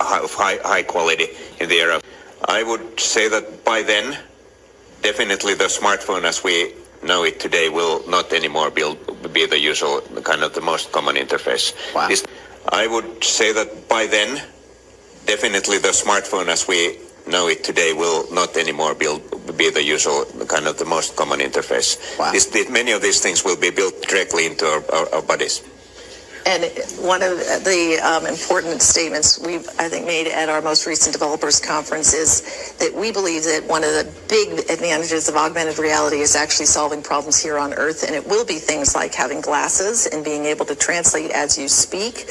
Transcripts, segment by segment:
high quality in the era. I would say that by then, definitely the smartphone as we know it today will not anymore be the usual kind of the most common interface. Wow. I would say that by then, definitely the smartphone as we know it today will not anymore be the usual kind of the most common interface. Wow. Many of these things will be built directly into our bodies. And one of the important statements we've, I think, made at our most recent developers conference is that we believe that one of the big advantages of augmented reality is actually solving problems here on Earth. And it will be things like having glasses and being able to translate as you speak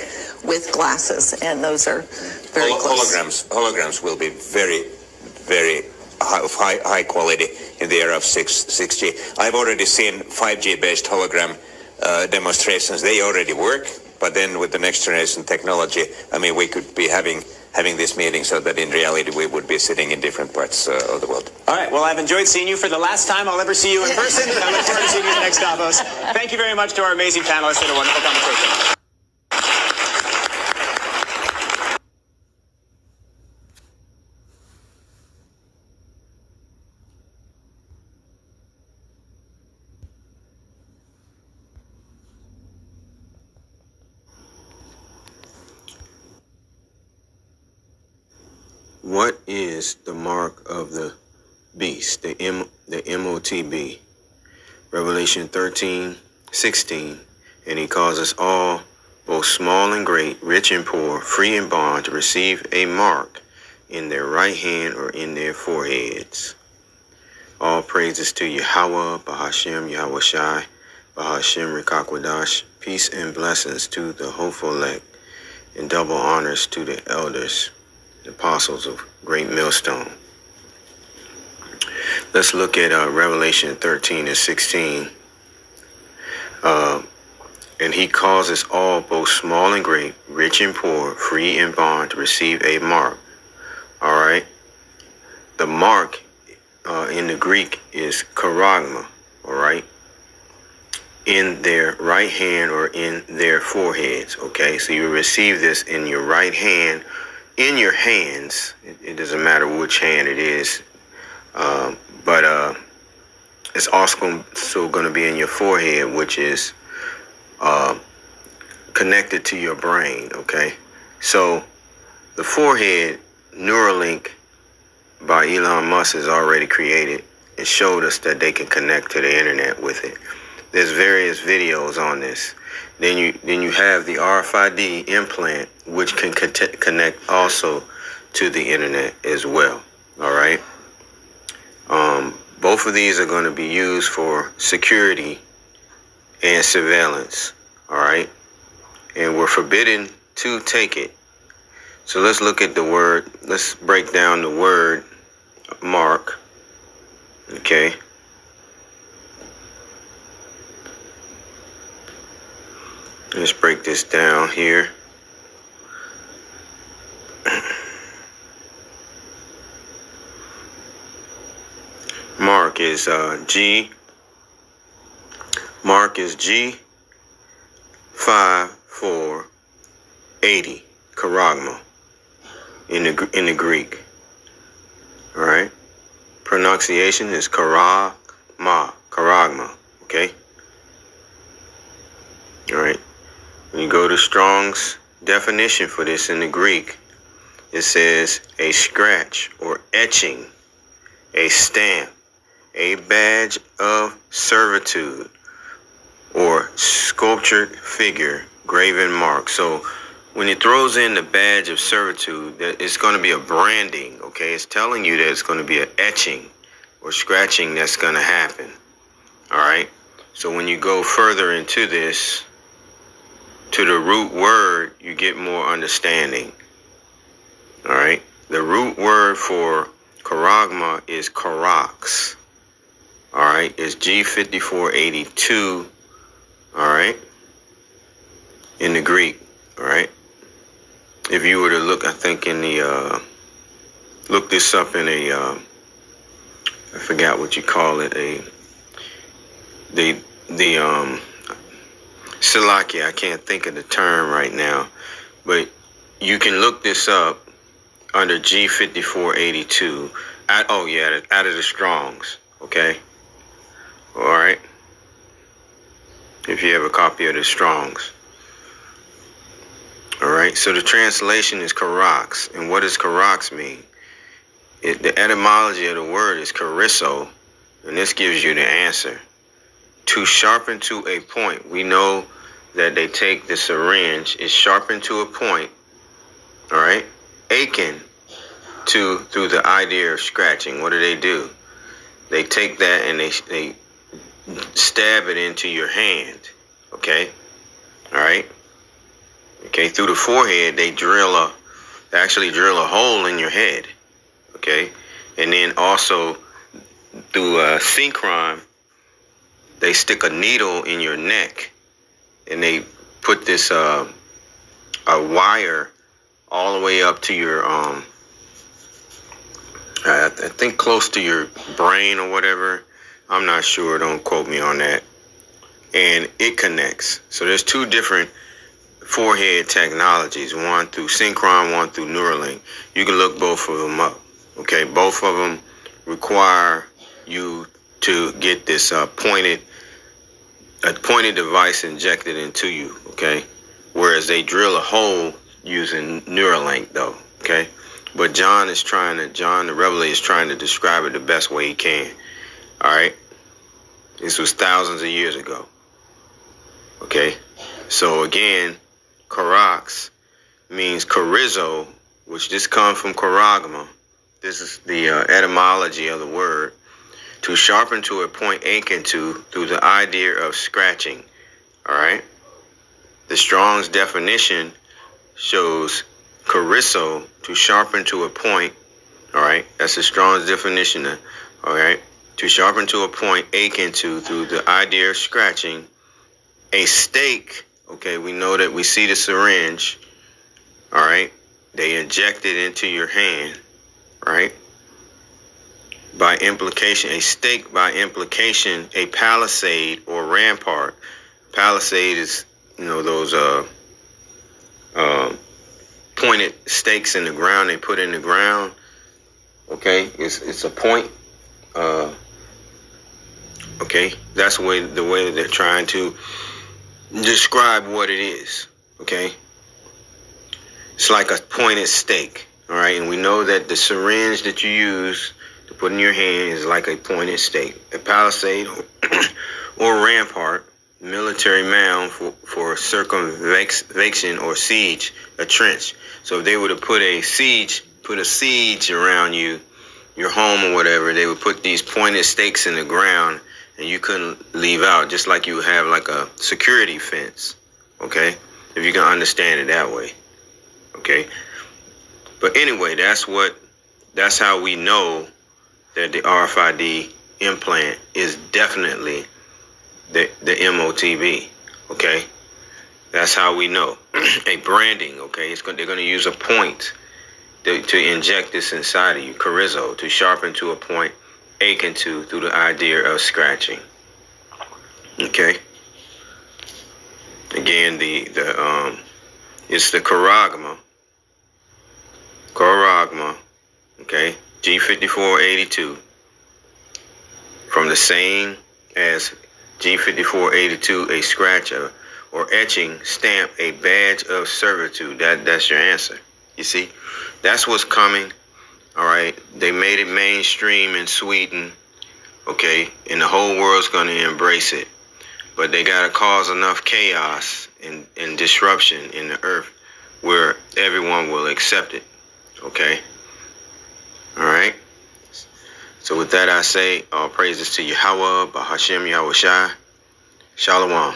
with glasses. And those are very close. Holograms will be very, very high quality in the era of 6G. I've already seen 5G based hologram demonstrations. They already work. But then with the next generation technology, I mean, we could be having this meeting so that in reality we would be sitting in different parts of the world. All right. Well, I've enjoyed seeing you for the last time I'll ever see you in person. And I look forward to seeing you at the next Davos. Thank you very much to our amazing panelists for the wonderful conversation. What is the mark of the beast, the MOTB? Revelation 13:16, and he calls us all, both small and great, rich and poor, free and bond, to receive a mark in their right hand or in their foreheads. All praises to Yahweh, Bahashem, Yahweh Shai, Bahashem, Rikakwadash. Peace and blessings to the hopeful elect, and double honors to the elders, apostles of Great Millstone. Let's look at Revelation 13:16. And he calls us all, both small and great, rich and poor, free and bond, to receive a mark. All right. The mark in the Greek is charagma. All right. In their right hand or in their foreheads. Okay. So you receive this in your right hand, in your hands. It doesn't matter which hand it is, but it's also going to be in your forehead, which is connected to your brain. Okay, so the forehead, Neuralink by Elon Musk has already created and showed us that they can connect to the internet with it. There's various videos on this. Then you have the RFID implant, which can connect also to the internet as well. All right. Both of these are going to be used for security and surveillance. All right. And we're forbidden to take it. So let's look at the word. Let's break down the word mark. Okay. Let's break this down here. Mark is G. Mark is G5480. Charagma in the Greek. All right. Pronunciation is charagma. Charagma. Okay. All right. When you go to Strong's definition for this in the Greek, it says a scratch or etching, a stamp, a badge of servitude, or sculptured figure, graven mark. So when it throws in the badge of servitude, it's going to be a branding. Okay, it's telling you that it's going to be an etching or scratching that's going to happen. All right. So when you go further into this, to the root word, you get more understanding. All right. The root word for charagma is charax. All right. It's G5482. All right. In the Greek. All right. If you were to look, I think in the, look this up in a, I forgot what you call it, Salakia, I can't think of the term right now, but you can look this up under G5482. Out of the Strongs. Okay. All right. If you have a copy of the Strongs. All right. So the translation is Karax. And what does Karax mean? The etymology of the word is charizo, and this gives you the answer. To sharpen to a point. We know that they take the syringe, it's sharpened to a point, all right? Aching through the idea of scratching. What do? They take that and they stab it into your hand, okay? All right? Okay, through the forehead, they actually drill a hole in your head. Okay, and then also through synchron, they stick a needle in your neck, and they put this a wire all the way up to your I think close to your brain or whatever. I'm not sure. Don't quote me on that. And it connects. So there's two different forehead technologies. One through synchron, one through Neuralink. You can look both of them up. Okay, both of them require you to get this pointed device injected into you. Okay, whereas they drill a hole using Neuralink, though. Okay, but John the Revelator is trying to describe it the best way he can. All right, this was thousands of years ago. Okay, so again, Karax means charizo, which just comes from charagma. This is the etymology of the word. To sharpen to a point aching to through the idea of scratching. All right. The Strong's definition shows charizo, to sharpen to a point. All right. That's the Strong's definition. All right. To sharpen to a point aching to through the idea of scratching. A stake. Okay. We know that we see the syringe. All right. They inject it into your hand. Right? By implication, a stake, by implication, a palisade or rampart. Palisade is, those pointed stakes in the ground they put in the ground. Okay, it's a point. Okay, that's the way that they're trying to describe what it is. Okay, it's like a pointed stake. All right, and we know that the syringe that you use to put in your hand is like a pointed stake. A palisade or rampart, military mound for circumvallation or siege, a trench. So if they were to put a siege around you, your home or whatever, they would put these pointed stakes in the ground, and you couldn't leave out, just like you would have like a security fence. Okay, if you can understand it that way. Okay. But anyway, that's how we know that the RFID implant is definitely the MOTB. Okay, that's how we know. A branding. Okay, they're going to use a point to inject this inside of you. Charizo, to sharpen to a point, aching to through the idea of scratching. Okay. Again, it's the charagma. Okay, G5482, from the same as G5482, a scratcher or etching stamp, a badge of servitude. That's your answer. You see, that's what's coming. All right, they made it mainstream in Sweden. Okay, and the whole world's going to embrace it, but they got to cause enough chaos and disruption in the earth where everyone will accept it. Okay. All right. So with that, I say all praises to Yahweh, Bahashem Yahushai. Shalom.